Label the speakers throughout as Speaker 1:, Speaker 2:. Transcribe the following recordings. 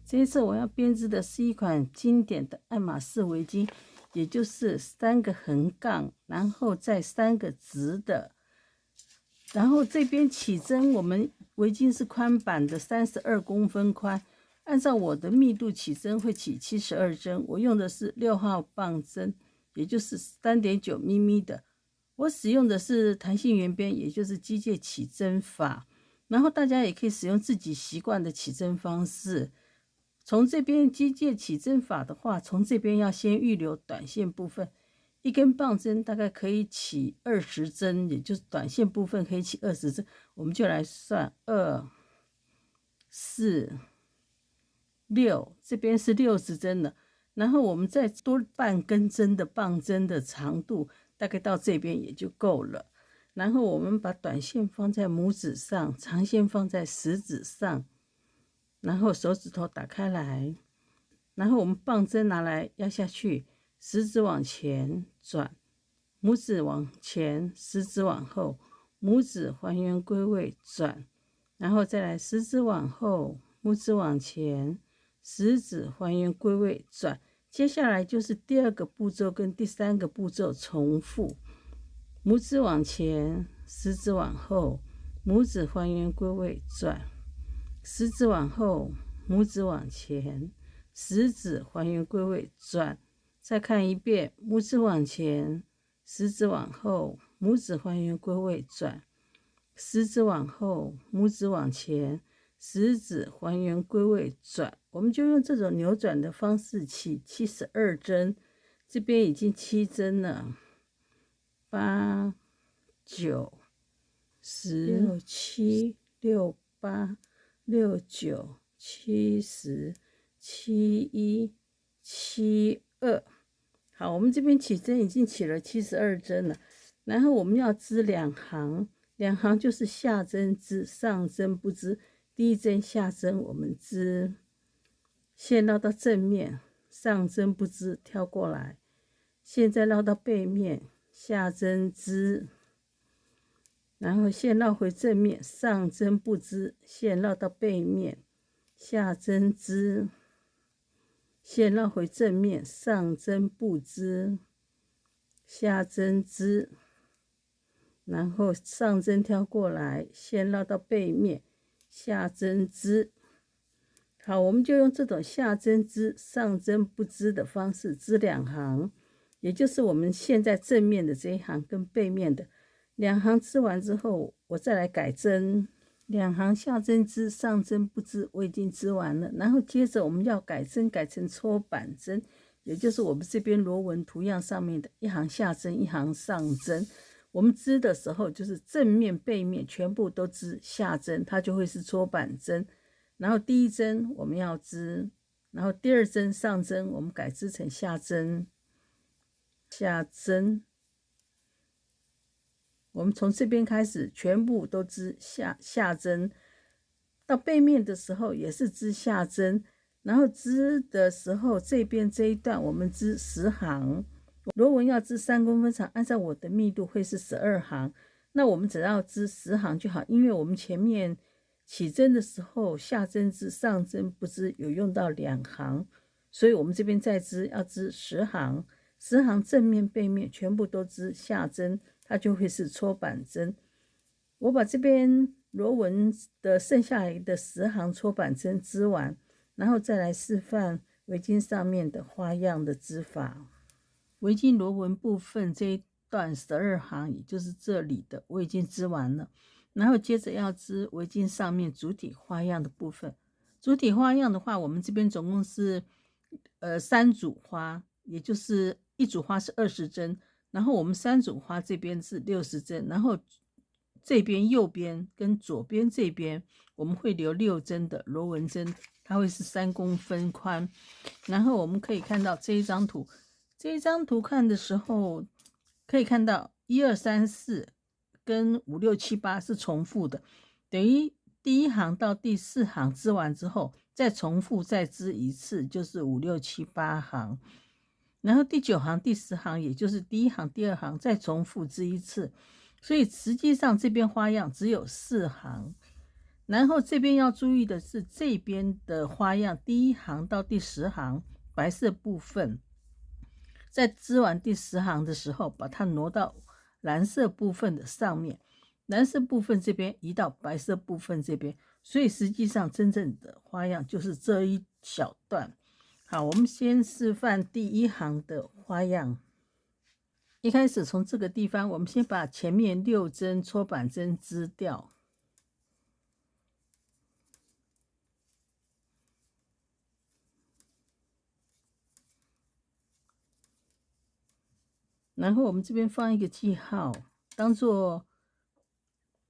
Speaker 1: 这一次我要编织的是一款经典的爱马仕围巾，也就是3个横杠，然后再3个直的。然后这边起针，我们围巾是宽版的，32公分宽。按照我的密度起针会起72针，我用的是6号棒针，也就是 3.9 咪咪的。我使用的是弹性圆边，也就是机械起针法。然后大家也可以使用自己习惯的起针方式。从这边机械起针法的话，从这边要先预留短线部分，一根棒针大概可以起20针，也就是短线部分可以起20针。我们就来算2、4、6，这边是60针了。然后我们再多半根针的棒针的长度，大概到这边也就够了。然后我们把短线放在拇指上，长线放在食指上，然后手指头打开来，然后我们棒针拿来压下去，食指往前转，拇指往前，食指往后，拇指还原归位转，然后再来食指往后，拇指往前，食指还原归位转。接下来就是第2个步骤跟第3个步骤重复，拇指往前，食指往后，拇指还原归位转，食指往后，拇指往前，食指还原归位转。再看一遍，拇指往前，食指往后，拇指还原归位转，食指往后，拇指往前，食指还原归位转。我们就用这种扭转的方式起72针，这边已经7针了，8、9、10、7、6、8、6、9、7、10、7、1、7、2。好，我们这边起针已经起了72针了，然后我们要织2行，2行就是下针织，上针不织。第一针下针我们织，线绕到正面，上针不织，跳过来，线再绕到背面，下针织，然后线绕回正面，上针不织，线绕到背面，下针织，线绕回正面，上针不织，下针织，然后上针跳过来，线绕到背面，下针织。好，我们就用这种下针织、上针不织的方式织2行，也就是我们现在正面的这一行跟背面的2行织完之后，我再来改针。2行下针织，上针不织，我已经织完了。然后接着我们要改针，改成搓板针，也就是我们这边螺纹图样上面的1行下针，1行上针。我们织的时候就是正面背面全部都织下针，它就会是搓板针。然后第1针我们要织，然后第2针上针我们改织成下针，下针。我们从这边开始全部都织下针，到背面的时候也是织下针，然后织的时候这边这一段我们织10行，螺纹要织3公分长，按照我的密度会是12行，那我们只要织10行就好，因为我们前面起针的时候下针织，上针不织，有用到2行，所以我们这边再织要织10行，10行正面背面全部都织下针，它就会是搓板针。我把这边螺纹的剩下来的10行搓板针织完，然后再来示范围巾上面的花样的织法。围巾螺纹部分这一段12行，也就是这里的我已经织完了，然后接着要织围巾上面主体花样的部分。主体花样的话，我们这边总共是3组花，也就是1组花是20针，然后我们3组花这边是60针，然后这边右边跟左边这边我们会留6针的螺纹针，它会是3公分宽。然后我们可以看到这一张图，这一张图看的时候可以看到1、2、3、4跟5、6、7、8是重复的，等于第1行到第4行织完之后再重复再织一次，就是5、6、7、8行。然后第9行、第10行也就是第1行、第2行再重复织一次，所以实际上这边花样只有4行。然后这边要注意的是，这边的花样第1行到第10行白色部分，在织完第10行的时候，把它挪到蓝色部分的上面，蓝色部分这边移到白色部分这边，所以实际上真正的花样就是这一小段。好，我们先示范第1行的花样。一开始从这个地方，我们先把前面6针搓板针织掉。然后我们这边放一个记号，当做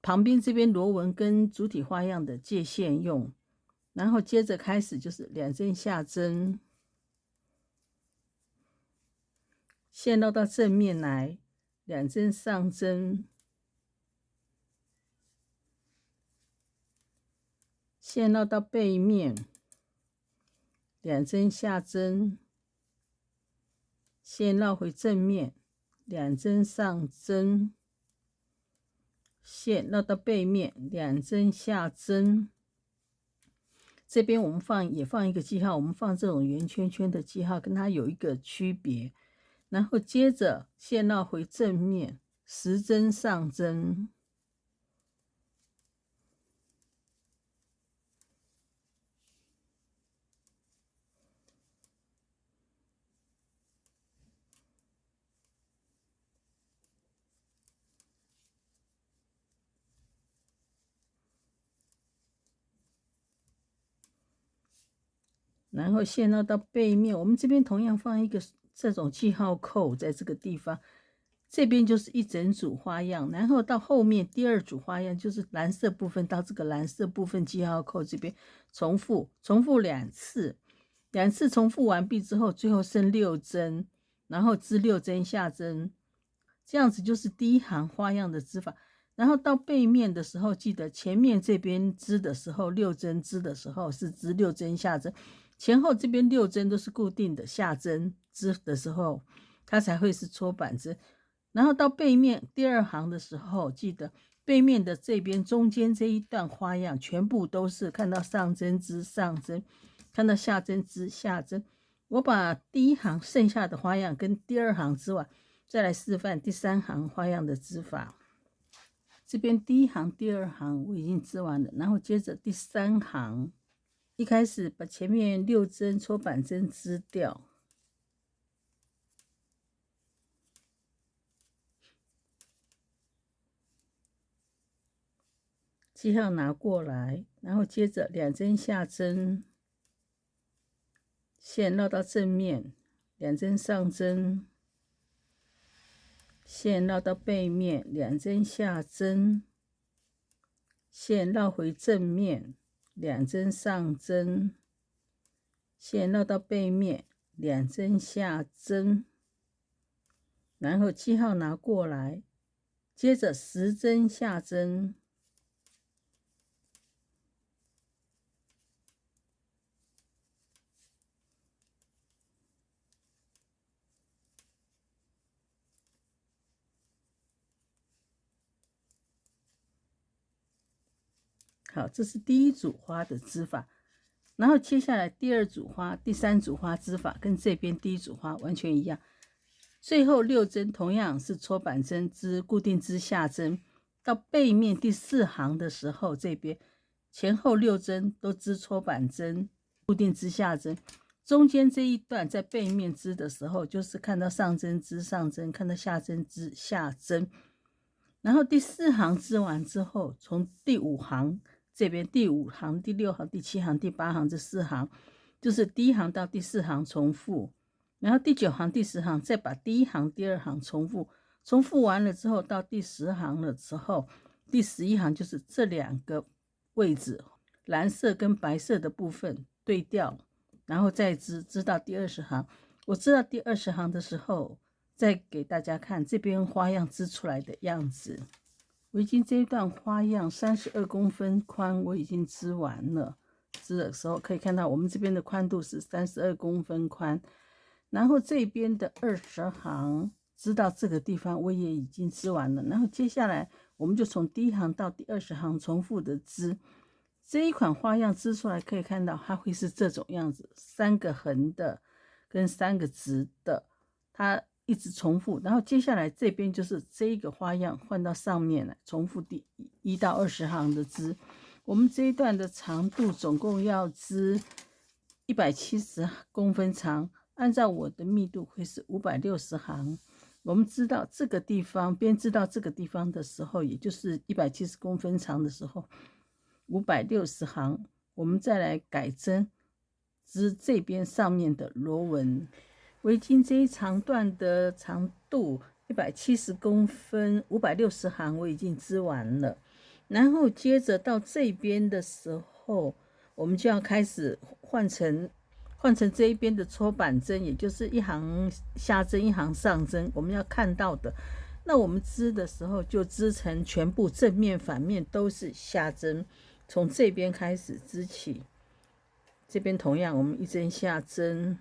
Speaker 1: 旁边这边螺纹跟主体花样的界限用。然后接着开始就是2针下针，线绕到正面来，2针上针，线绕到背面，2针下针，线绕回正面，2针上针，线绕到背面，2针下针。这边我们也放一个记号，我们放这种圆圈圈的记号，跟它有一个区别。然后接着线绕回正面，10针上针，然后线绕到背面，我们这边同样放一个这种记号扣在这个地方，这边就是一整组花样，然后到后面第2组花样就是蓝色部分到这个蓝色部分记号扣这边重复2次，2次重复完毕之后，最后剩6针，然后织6针下针，这样子就是第1行花样的织法。然后到背面的时候，记得前面这边织的时候6针织的时候是织6针下针，前后这边6针都是固定的，下针织的时候它才会是搓板针。然后到背面第2行的时候，记得背面的这边中间这一段花样全部都是看到上针织上针，看到下针织下针。我把第1行剩下的花样跟第2行织完，再来示范第3行花样的织法。这边第1行第2行我已经织完了，然后接着第3行，一开始把前面6针搓板针织掉，记号拿过来，然后接着2针下针，线绕到正面，2针上针，线绕到背面，2针下针，线绕回正面，2针上针，线绕到背面，2针下针，然后记号拿过来，接着10针下针，好，这是第1组花的织法。然后接下来第2组花、第3组花织法跟这边第1组花完全一样。最后6针同样是搓板针织固定织下针，到背面第4行的时候，这边前后6针都织搓板针固定织下针，中间这一段在背面织的时候，就是看到上针织上针，看到下针织下针。然后第4行织完之后，从第5行这边第5行、第6行、第7行、第8行这4行，就是第1行到第4行重复，然后第9行、第10行再把第1行、第2行重复，重复完了之后，到第10行了之后，第11行就是这2个位置，蓝色跟白色的部分对调，然后再织到第20行。我织到第20行的时候，再给大家看这边花样织出来的样子。围巾这一段花样32公分宽，我已经织完了。织的时候可以看到，我们这边的宽度是32公分宽。然后这边的20行织到这个地方，我也已经织完了。然后接下来我们就从第1行到第20行重复的织。这一款花样织出来可以看到它会是这种样子，3个横的跟3个直的，它一直重复。然后接下来这边就是这一个花样换到上面来，重复第1到20行的织。我们这一段的长度总共要织170公分长，按照我的密度会是560行。我们知道这个地方，编织到这个地方的时候，也就是170公分长的时候，560行，我们再来改针织这边上面的螺纹。围巾这一长段的长度170公分，560行我已经织完了。然后接着到这边的时候，我们就要开始换成这一边的搓板针，也就是1行下针1行上针，我们要看到的。那我们织的时候就织成全部正面反面都是下针，从这边开始织起。这边同样我们1针下针，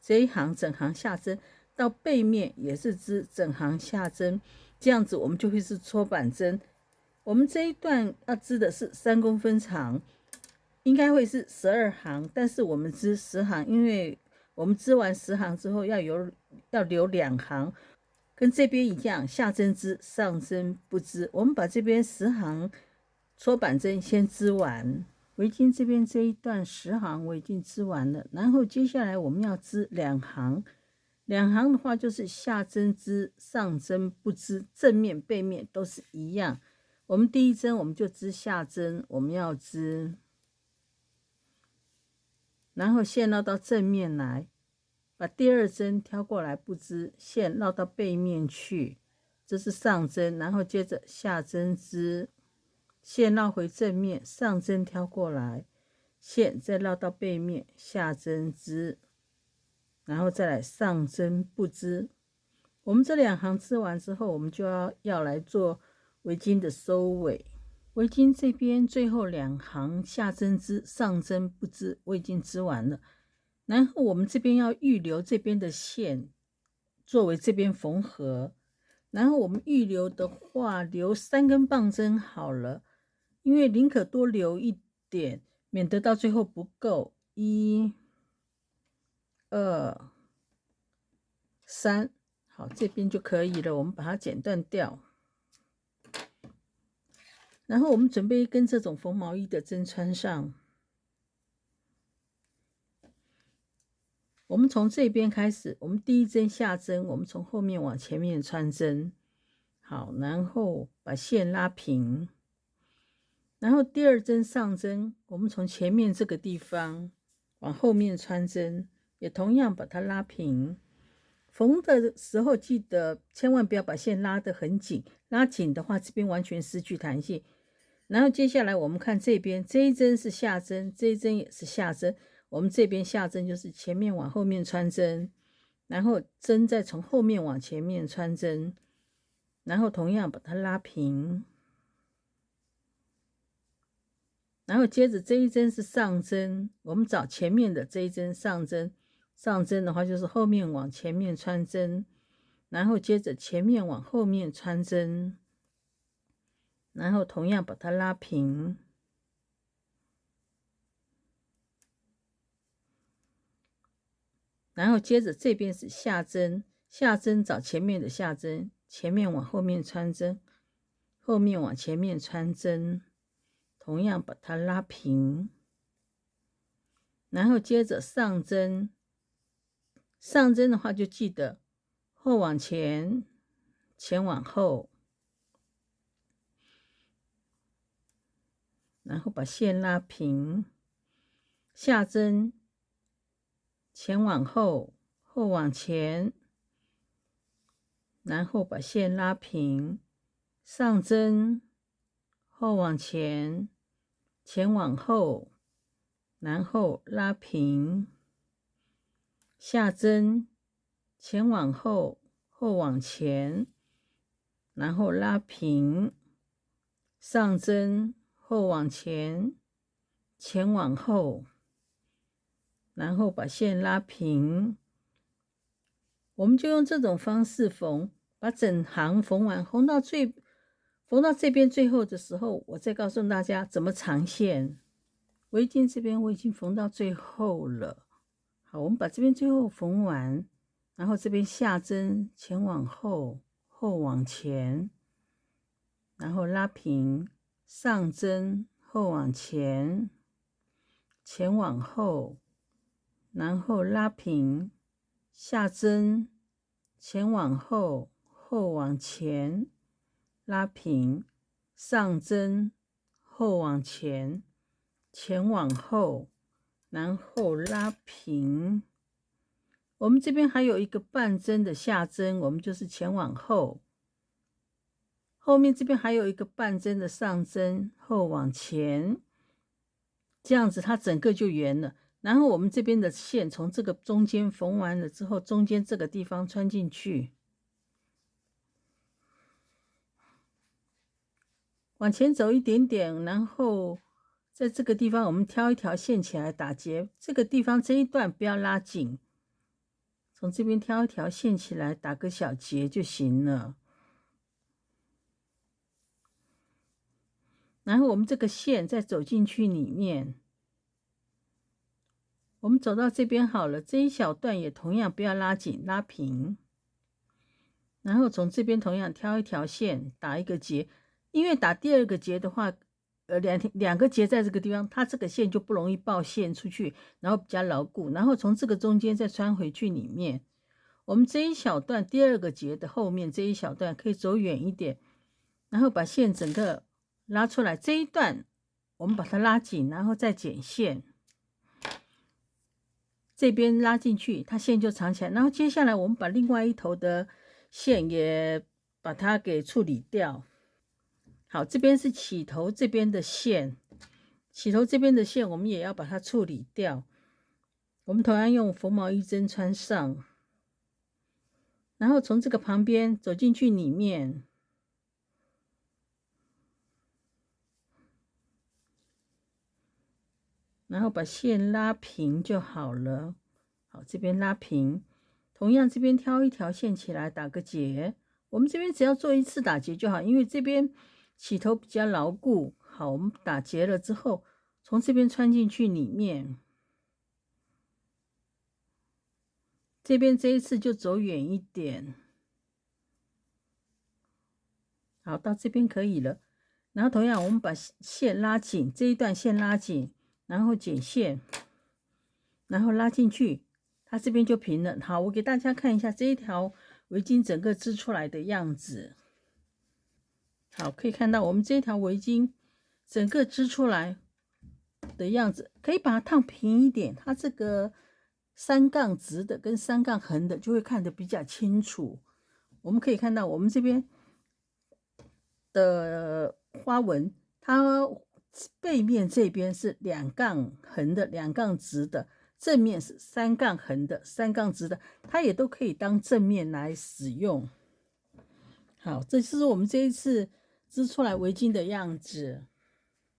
Speaker 1: 这一行整行下针，到背面也是织整行下针，这样子我们就会是搓板针。我们这一段要织的是3公分长，应该会是12行，但是我们织10行，因为我们织完10行之后要留2行，跟这边一样，下针织，上针不织。我们把这边10行搓板针先织完。围巾这边这一段10行我已经织完了，然后接下来我们要织2行。2行的话就是下针织，上针不织，正面背面都是一样。我们第一针我们就织下针，我们要织，然后线绕到正面来，把第2针挑过来不织，线绕到背面去，这是上针，然后接着下针织，线绕回正面，上针挑过来，线再绕到背面，下针织，然后再来上针不织。我们这2行织完之后，我们就要来做围巾的收尾。围巾这边最后2行下针织，上针不织，我已经织完了。然后我们这边要预留这边的线作为这边缝合，然后我们预留的话留3根棒针好了，因为宁可多留一点，免得到最后不够。1、2、3，好，这边就可以了，我们把它剪断掉。然后我们准备一根这种缝毛衣的针穿上，我们从这边开始，我们第1针下针，我们从后面往前面穿针，好，然后把线拉平，然后第2针上针，我们从前面这个地方往后面穿针，也同样把它拉平。缝的时候记得千万不要把线拉得很紧，拉紧的话这边完全失去弹性。然后接下来我们看这边，这一针是下针，这一针也是下针，我们这边下针就是前面往后面穿针，然后针再从后面往前面穿针，然后同样把它拉平，然后接着这一针是上针，我们找前面的这一针上针，上针的话就是后面往前面穿针，然后接着前面往后面穿针，然后同样把它拉平，然后接着这边是下针，下针找前面的下针，前面往后面穿针，后面往前面穿针，同样把它拉平，然后接着上针，上针的话就记得后往前，前往后，然后把线拉平，下针，前往后，后往前，然后把线拉平，上针，后往前，前往后，然后拉平，下针，前往后，后往前，然后拉平，上针，后往前，前往后，然后把线拉平。我们就用这种方式缝，把整行缝完，缝到这边最后的时候，我再告诉大家怎么长线。围巾这边我已经缝到最后了。好，我们把这边最后缝完，然后这边下针，前往后，后往前，然后拉平，上针，后往前，前往后，然后拉平，下针，前往后，后往前，拉平，上针，后往前，前往后，然后拉平。我们这边还有一个半针的下针，我们就是前往后。后面这边还有一个半针的上针，后往前，这样子它整个就圆了。然后我们这边的线从这个中间缝完了之后，中间这个地方穿进去，往前走一点点，然后在这个地方我们挑一条线起来打结。这个地方这一段不要拉紧，从这边挑一条线起来打个小结就行了。然后我们这个线再走进去里面，我们走到这边好了，这一小段也同样不要拉紧，拉平。然后从这边同样挑一条线打一个结，因为打第二个结的话，两个结在这个地方，它这个线就不容易爆线出去，然后比较牢固。然后从这个中间再穿回去里面，我们这一小段第二个结的后面这一小段可以走远一点，然后把线整个拉出来。这一段我们把它拉紧，然后再剪线，这边拉进去，它线就长起来。然后接下来我们把另外一头的线也把它给处理掉。好，这边是起头这边的线，起头这边的线我们也要把它处理掉。我们同样用缝毛衣针穿上，然后从这个旁边走进去里面，然后把线拉平就好了。好，这边拉平，同样这边挑一条线起来打个结。我们这边只要做一次打结就好，因为这边起头比较牢固。好，我们打结了之后，从这边穿进去里面，这边这一次就走远一点。好，到这边可以了。然后同样我们把线拉紧，这一段线拉紧，然后剪线，然后拉进去，它这边就平了。好，我给大家看一下这一条围巾整个织出来的样子。好，可以看到我们这一条围巾整个织出来的样子，可以把它烫平一点，它这个3杠直的跟3杠横的就会看得比较清楚。我们可以看到我们这边的花纹，它背面这边是2杠横的2杠直的，正面是3杠横的3杠直的，它也都可以当正面来使用。好，这是我们这一次织出来围巾的样子。